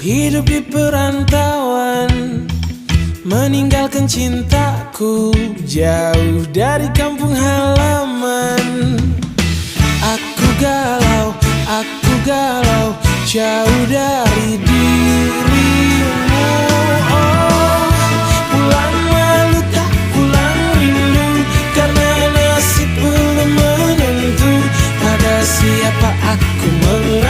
Hidup di perantauan, meninggalkan cintaku jauh dari kampung halaman. Aku galau, jauh dari dirimu. Oh, pulang malu tak pulang rindu, karena nasib belum menentu. Pada siapa aku mengaku.